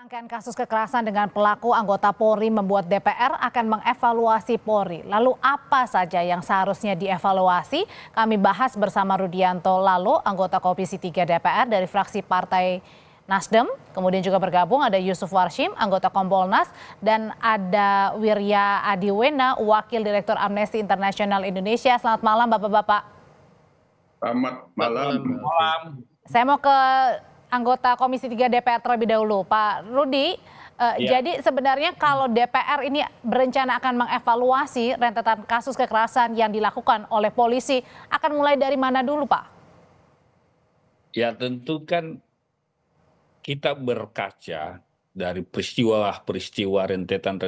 Rangkaian kasus kekerasan dengan pelaku anggota Polri membuat DPR akan mengevaluasi Polri. Lalu apa saja yang seharusnya dievaluasi? Kami bahas bersama Rudianto Lalo, anggota Komisi 3 DPR dari fraksi Partai Nasdem. Kemudian juga bergabung ada Yusuf Warshim, anggota Kompolnas, dan ada Wirya Adiwena, Wakil Direktur Amnesty International Indonesia. Selamat malam Bapak-Bapak. Selamat malam. Saya mau ke anggota Komisi 3 DPR terlebih dahulu, Pak Rudi. Jadi sebenarnya kalau DPR ini berencana akan mengevaluasi rentetan kasus kekerasan yang dilakukan oleh polisi, akan mulai dari mana dulu, Pak? Ya tentu kan kita berkaca dari peristiwa rentetan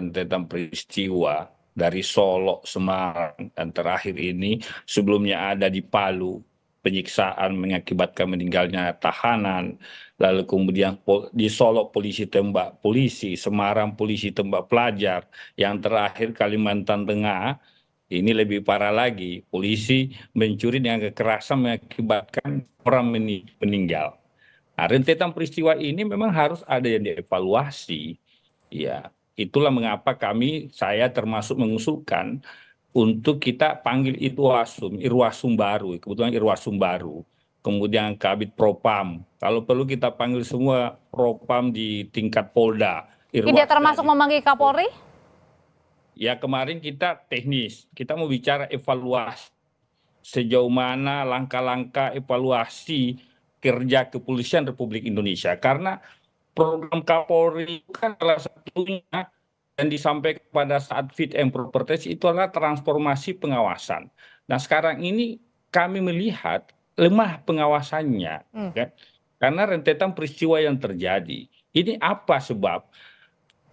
peristiwa dari Solo, Semarang, dan terakhir ini sebelumnya ada di Palu, penyiksaan mengakibatkan meninggalnya tahanan, lalu kemudian di Solo polisi tembak polisi, Semarang polisi tembak pelajar, yang terakhir Kalimantan Tengah, ini lebih parah lagi, polisi mencuri dengan kekerasan mengakibatkan orang meninggal. Nah, rentetan peristiwa ini memang harus ada yang dievaluasi. Ya, itulah mengapa saya termasuk mengusulkan untuk kita panggil Irwasum baru, kebetulan Irwasum baru, kemudian Kabid Propam. Kalau perlu kita panggil semua Propam di tingkat Polda. Tidak termasuk memanggil Kapolri? Ya kemarin kita teknis, kita mau bicara evaluasi. Sejauh mana langkah-langkah evaluasi kerja kepolisian Republik Indonesia. Karena program Kapolri itu kan salah satunya dan disampaikan pada saat fit and proper test itu adalah transformasi pengawasan. Nah sekarang ini kami melihat lemah pengawasannya, kan? Karena rentetan peristiwa yang terjadi. Ini apa sebab?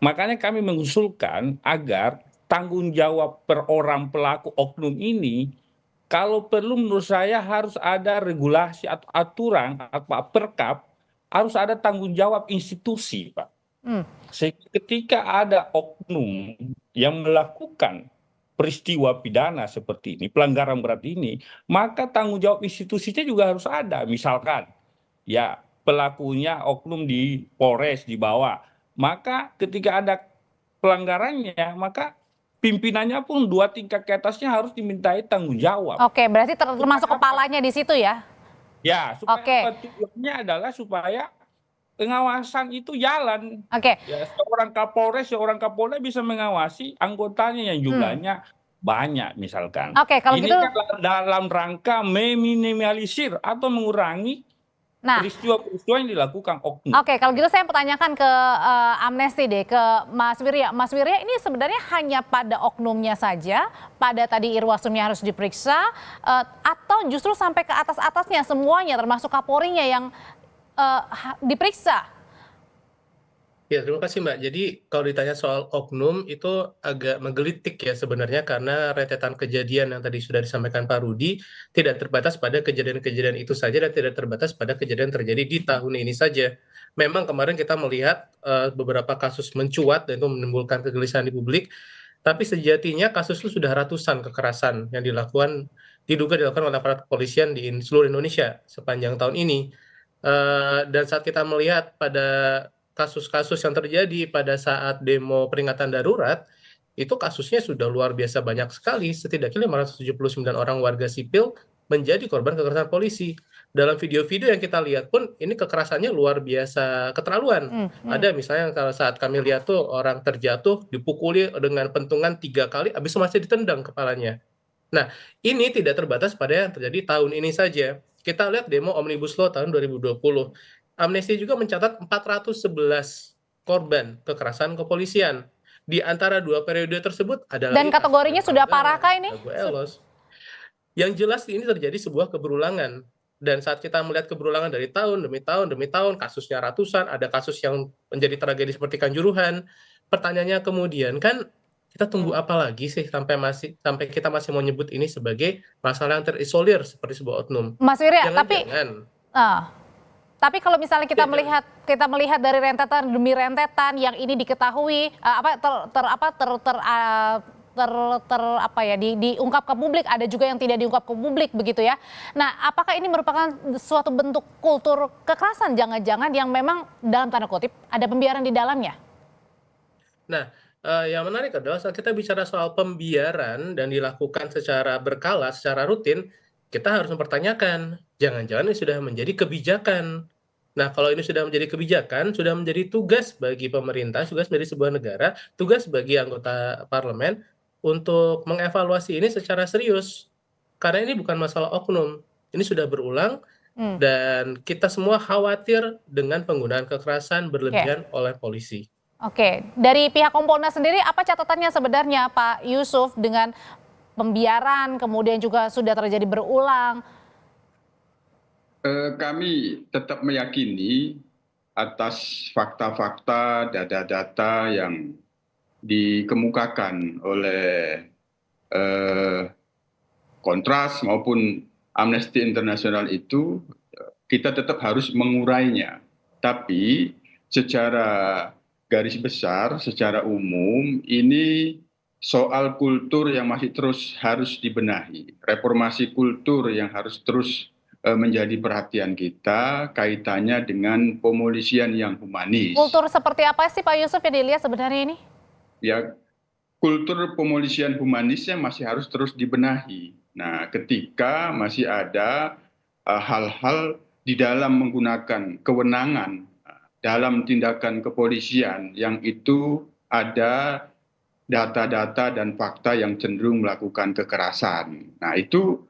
Makanya kami mengusulkan agar tanggung jawab per orang pelaku oknum ini, kalau perlu menurut saya harus ada regulasi atau aturan atau perkap, harus ada tanggung jawab institusi, Pak. Ketika ada oknum yang melakukan peristiwa pidana seperti ini, pelanggaran berat ini, maka tanggung jawab institusinya juga harus ada. Misalkan, ya pelakunya oknum di Polres di bawah, maka ketika ada pelanggarannya, maka pimpinannya pun 2 tingkat ke atasnya harus dimintai tanggung jawab. Oke, berarti termasuk kepalanya di situ ya? Ya, supaya tujuannya adalah supaya pengawasan itu jalan. Ya, seorang Kapolres, seorang Kapolda bisa mengawasi anggotanya yang jumlahnya banyak misalkan. Kalau ini gitu, kan dalam rangka meminimalisir atau mengurangi peristiwa-peristiwa yang dilakukan oknum. Kalau gitu saya pertanyakan ke Amnesty deh, ke Mas Wirya. Mas Wirya, ini sebenarnya hanya pada oknumnya saja, pada tadi Irwasumnya harus diperiksa, atau justru sampai ke atas-atasnya semuanya, termasuk Kapolrinya yang diperiksa? Ya, terima kasih Mbak. Jadi kalau ditanya soal oknum itu agak menggelitik ya sebenarnya, karena rentetan kejadian yang tadi sudah disampaikan Pak Rudi tidak terbatas pada kejadian-kejadian itu saja dan tidak terbatas pada kejadian terjadi di tahun ini saja. Memang kemarin kita melihat beberapa kasus mencuat dan itu menimbulkan kegelisahan di publik, tapi sejatinya kasus itu sudah ratusan kekerasan yang diduga dilakukan oleh aparat kepolisian di seluruh Indonesia sepanjang tahun ini. Dan saat kita melihat pada kasus-kasus yang terjadi pada saat demo peringatan darurat, itu kasusnya sudah luar biasa banyak sekali. Setidaknya 579 orang warga sipil menjadi korban kekerasan polisi. Dalam video-video yang kita lihat pun ini kekerasannya luar biasa keterlaluan. Ada misalnya kalau saat kami lihat tuh orang terjatuh dipukuli dengan pentungan 3 kali, habis itu masih ditendang kepalanya. Nah, ini tidak terbatas pada yang terjadi tahun ini saja. Kita lihat demo Omnibus Law tahun 2020. Amnesty juga mencatat 411 korban kekerasan kepolisian. Di antara 2 periode tersebut ada dan kategorinya sudah parahkah ini? Yang jelas ini terjadi sebuah keberulangan. Dan saat kita melihat keberulangan dari tahun demi tahun, kasusnya ratusan, ada kasus yang menjadi tragedi seperti Kanjuruhan. Pertanyaannya kemudian kan kita tunggu apa lagi sih sampai kita masih mau nyebut ini sebagai masalah yang terisolir seperti sebuah oknum. Mas Wirya, tapi kalau misalnya kita melihat dari rentetan demi rentetan yang ini diketahui apa ya diungkap ke publik, ada juga yang tidak diungkap ke publik begitu ya. Nah, apakah ini merupakan suatu bentuk kultur kekerasan jangan-jangan yang memang dalam tanda kutip ada pembiaran di dalamnya? Nah, yang menarik adalah saat kita bicara soal pembiaran dan dilakukan secara berkala, secara rutin, kita harus mempertanyakan, jangan-jangan ini sudah menjadi kebijakan. Nah, kalau ini sudah menjadi kebijakan, sudah menjadi tugas bagi pemerintah, tugas dari sebuah negara, tugas bagi anggota parlemen untuk mengevaluasi ini secara serius. Karena ini bukan masalah oknum, ini sudah berulang Hmm, dan kita semua khawatir dengan penggunaan kekerasan Oke. berlebihan oleh polisi. Oke, dari pihak Kompolnas sendiri apa catatannya sebenarnya Pak Yusuf dengan pembiaran kemudian juga sudah terjadi berulang? Kami tetap meyakini atas fakta-fakta, data-data yang dikemukakan oleh eh, Kontras maupun Amnesty International itu, kita tetap harus mengurainya. Tapi secara garis besar, secara umum, ini soal kultur yang masih terus harus dibenahi. Reformasi kultur yang harus terus menjadi perhatian kita, kaitannya dengan pemolisian yang humanis. Kultur seperti apa sih Pak Yusuf yang dilihat sebenarnya ini? Ya, kultur pemolisian humanisnya masih harus terus dibenahi. Nah, ketika masih ada hal-hal di dalam menggunakan kewenangan dalam tindakan kepolisian yang itu ada data-data dan fakta yang cenderung melakukan kekerasan. Nah, itu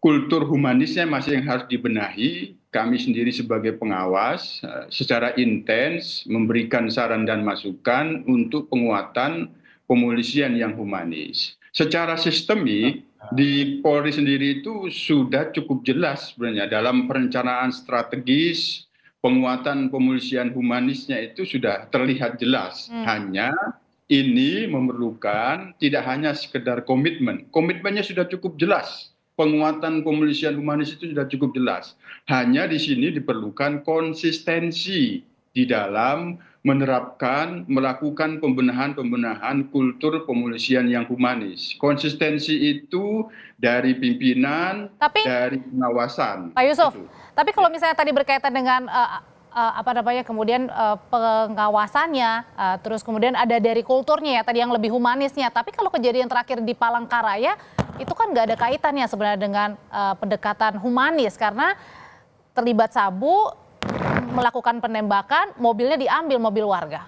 kultur humanisnya masih yang harus dibenahi. Kami sendiri sebagai pengawas secara intens memberikan saran dan masukan untuk penguatan pemolisian yang humanis. Secara sistemik di Polri sendiri itu sudah cukup jelas sebenarnya dalam perencanaan strategis penguatan pemolisian humanisnya itu sudah terlihat jelas. Hanya ini memerlukan tidak hanya sekedar komitmen. Komitmennya sudah cukup jelas. Penguatan pemolisian humanis itu sudah cukup jelas. Hanya di sini diperlukan konsistensi di dalam menerapkan, melakukan pembenahan kultur pemolisian yang humanis. Konsistensi itu dari pimpinan, Tapi dari pengawasan. Pak Yusuf, Gitu. tapi kalau misalnya tadi berkaitan dengan apa namanya kemudian pengawasannya, terus kemudian ada dari kulturnya ya tadi yang lebih humanisnya. Tapi kalau kejadian terakhir di Palangkaraya itu kan nggak ada kaitannya sebenarnya dengan pendekatan humanis karena terlibat sabu, melakukan penembakan, mobilnya diambil mobil warga.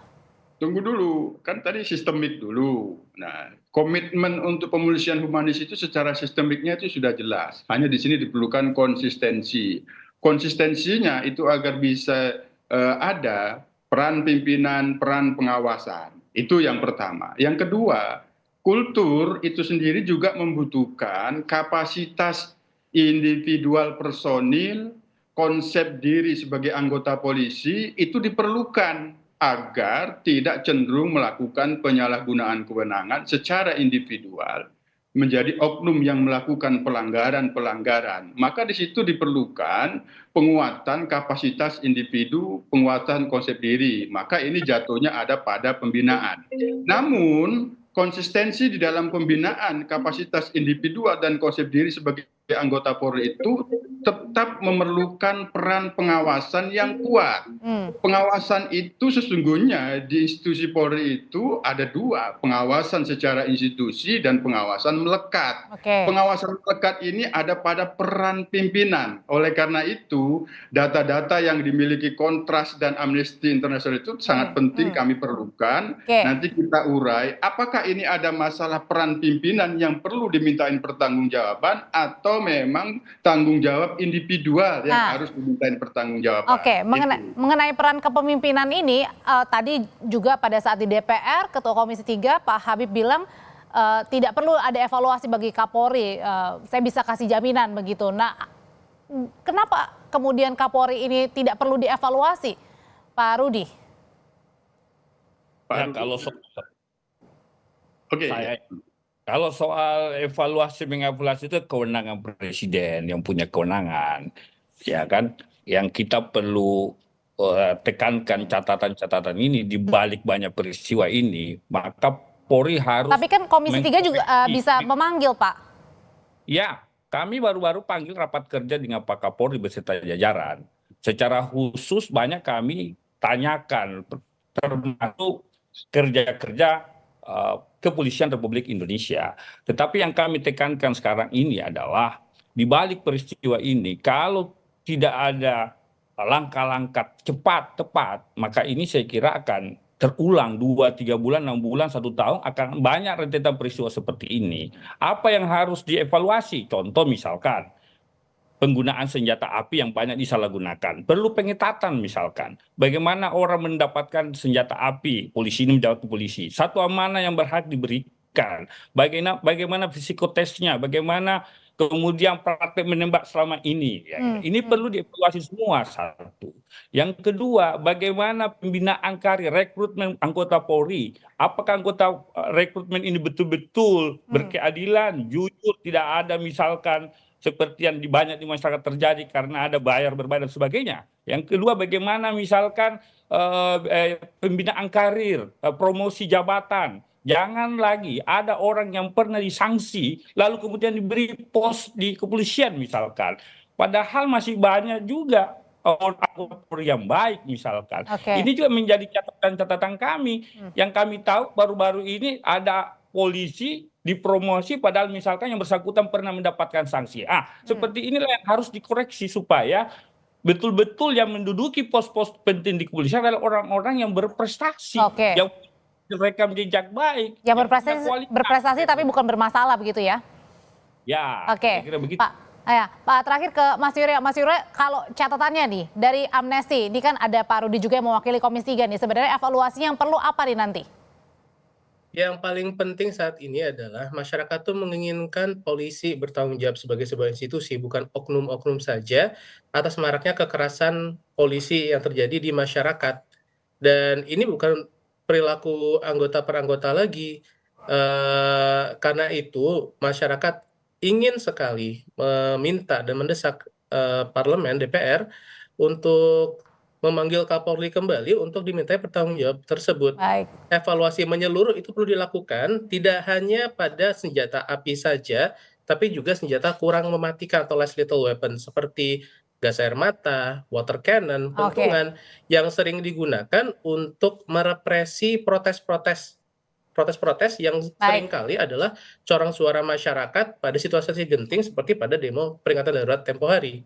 Tunggu dulu, kan tadi sistemik dulu. Nah, komitmen untuk pemolisian humanis itu secara sistemiknya itu sudah jelas. Hanya di sini diperlukan konsistensi. Konsistensinya itu agar bisa ada peran pimpinan, peran pengawasan. Itu yang pertama. Yang kedua, kultur itu sendiri juga membutuhkan kapasitas individual personil, konsep diri sebagai anggota polisi itu diperlukan agar tidak cenderung melakukan penyalahgunaan kewenangan secara individual menjadi oknum yang melakukan pelanggaran-pelanggaran. Maka di situ diperlukan penguatan kapasitas individu, penguatan konsep diri. Maka ini jatuhnya ada pada pembinaan. Namun konsistensi di dalam pembinaan kapasitas individual dan konsep diri sebagai anggota Polri itu tetap memerlukan peran pengawasan yang kuat. Pengawasan itu sesungguhnya di institusi Polri itu ada dua, pengawasan secara institusi dan pengawasan melekat. Oke. Pengawasan melekat ini ada pada peran pimpinan. Oleh karena itu, data-data yang dimiliki Kontras dan Amnesty International itu sangat penting kami perlukan. Oke. Nanti kita urai, apakah ini ada masalah peran pimpinan yang perlu dimintain pertanggungjawaban atau memang tanggung jawab individual yang harus dimintain pertanggungjawaban. Oke, mengenai peran kepemimpinan ini, tadi juga pada saat di DPR, Ketua Komisi 3 Pak Habib bilang tidak perlu ada evaluasi bagi Kapolri, saya bisa kasih jaminan begitu. Nah, kenapa kemudian Kapolri ini tidak perlu dievaluasi, Pak Rudi? Ya, kalau Oke. kalau soal evaluasi mengevaluasi itu kewenangan presiden yang punya kewenangan, ya kan? Yang kita perlu tekankan catatan-catatan ini di balik banyak peristiwa ini, maka Polri harus Tapi kan Komisi 3 juga bisa memanggil, Pak. Ya, kami baru-baru panggil rapat kerja dengan Pak Kapolri beserta jajaran. Secara khusus banyak kami tanyakan, termasuk kerja-kerja Kepolisian Republik Indonesia. Tetapi yang kami tekankan sekarang ini adalah di balik peristiwa ini, kalau tidak ada langkah-langkah cepat, tepat, maka ini saya kira akan terulang 2-3 bulan, 6 bulan, 1 tahun akan banyak rentetan peristiwa seperti ini. Apa yang harus dievaluasi? Contoh misalkan penggunaan senjata api yang banyak disalahgunakan. Perlu pengetatan misalkan. Bagaimana orang mendapatkan senjata api, polisi ini menjawab polisi. Satu amanah yang berhak diberikan. Bagaimana psikotesnya, bagaimana kemudian praktek menembak selama ini. Ini perlu dievaluasi semua, satu. Yang kedua, bagaimana pembinaan karir, rekrutmen anggota Polri. Apakah anggota rekrutmen ini betul-betul berkeadilan, jujur, tidak ada misalkan seperti yang banyak di masyarakat terjadi karena ada berbayar dan sebagainya. Yang kedua, bagaimana misalkan pembinaan karir, promosi jabatan. Jangan lagi ada orang yang pernah disanksi lalu kemudian diberi pos di kepolisian misalkan. Padahal masih banyak juga anggota Polri yang baik misalkan. Ini juga menjadi catatan kami. Yang kami tahu baru-baru ini ada polisi dipromosi padahal misalkan yang bersangkutan pernah mendapatkan sanksi. Seperti inilah yang harus dikoreksi supaya betul-betul yang menduduki pos-pos penting di kepolisian adalah orang-orang yang berprestasi, yang rekam jejak baik, yang berprestasi tapi bukan bermasalah begitu ya? Ya, kira begitu. Pak, terakhir ke Mas Yurya. Mas Yurya, kalau catatannya nih dari Amnesty, ini kan ada Pak Rudi juga yang mewakili Komisi 3 nih. Sebenarnya evaluasinya yang perlu apa nih nanti? Yang paling penting saat ini adalah masyarakat tuh menginginkan polisi bertanggung jawab sebagai sebuah institusi, bukan oknum-oknum saja atas maraknya kekerasan polisi yang terjadi di masyarakat. Dan ini bukan perilaku anggota per anggota lagi. Karena itu masyarakat ingin sekali meminta dan mendesak parlemen, DPR, untuk memanggil Kapolri kembali untuk dimintai pertanggungjawab tersebut. Evaluasi menyeluruh itu perlu dilakukan tidak hanya pada senjata api saja, tapi juga senjata kurang mematikan atau less lethal weapon seperti gas air mata, water cannon, pentungan yang sering digunakan untuk merepresi protes-protes yang seringkali adalah corong suara masyarakat pada situasi genting seperti pada demo peringatan darurat tempo hari.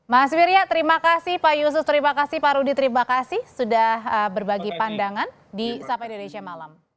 Mas Wirya, terima kasih. Pak Yusuf, terima kasih. Pak Rudi, terima kasih sudah berbagi pandangan di Sapa Indonesia Malam.